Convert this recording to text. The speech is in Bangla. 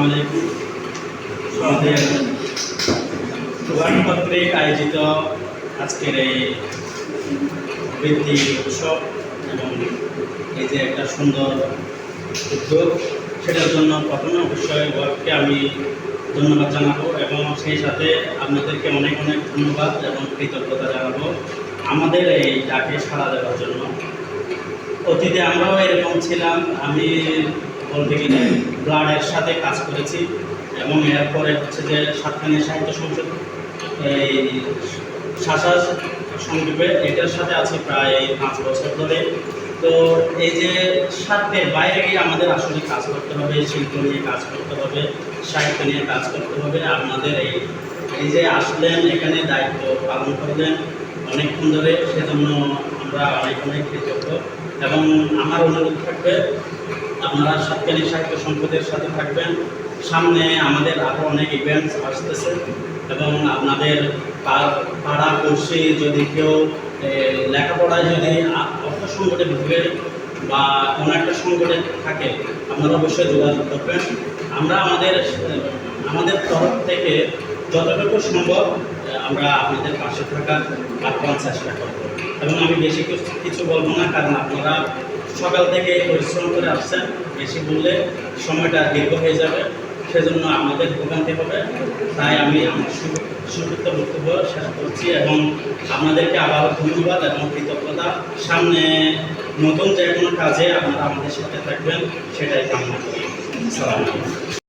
আসসালামু আলাইকুম। আমাদের সুবর্ণ কর্তৃক আয়োজিত আজকের এই বৃত্তি উৎসব এবং এই যে একটা সুন্দর উদ্যোগ, সেটার জন্য প্রথমে অবশ্যই ওয়ার্ডকে আমি ধন্যবাদ জানাবো এবং সেই সাথে আপনাদেরকে অনেক অনেক ধন্যবাদ এবং কৃতজ্ঞতা জানাবো আমাদের এই ডাকে সাড়া দেওয়ার জন্য। অতীতে আমরাও এরকম ছিলাম। আমি বলতে গেলে ব্লাডের সাথে কাজ করেছি এবং এরপরে হচ্ছে যে সাতখানিয়া সাহিত্য সংসদ এই শাসা সংক্ষেপে এটার সাথে আছি প্রায় 5 বছর ধরে। তো এই যে স্বার্থের বাইরে গিয়ে আমাদের আসলে কাজ করতে হবে, শিল্প নিয়ে কাজ করতে হবে, সাহিত্য নিয়ে কাজ করতে হবে। আপনাদের এই যে আসলেন, এখানে দায়িত্ব পালন করলেন অনেকক্ষণ ধরে, সেজন্য আমরা অনেক অনেক কৃতজ্ঞ। এবং আমার অনুরোধ থাকবে আপনারা সাতকানিয়া সাহিত্য সংসদের সাথে থাকবেন। সামনে আমাদের আরও অনেক ইভেন্টস আসতেছে এবং আপনাদের পাড়া পড়শি যদি কেউ লেখাপড়ায় যদি অর্থ সংকটে ভুগে বা কোনো একটা সংকটে থাকে, আপনারা অবশ্যই যোগাযোগ করবেন। আমরা আমাদের তরফ থেকে যতটুকু সম্ভব আমরা আপনাদের পাশে থাকার আপ্রাণ চেষ্টা করব। এবং আমি বেশি কিছু বলবো না, কারণ আপনারা সকাল থেকে পরিশ্রম করে আসছেন। বেশি বললে সময়টা দীর্ঘ হয়ে যাবে, সেজন্য আমাদের ভোগান্তি হবে। তাই আমি আমার সংক্ষিপ্ত বক্তব্য শেষ করছি এবং আপনাদেরকে আবার ধন্যবাদ এবং কৃতজ্ঞতা। সামনে নতুন যে কোনো কাজে আপনারা আমাদের সাথে থাকবেন, সেটাই কামনা করি। আসসালামু আলাইকুম।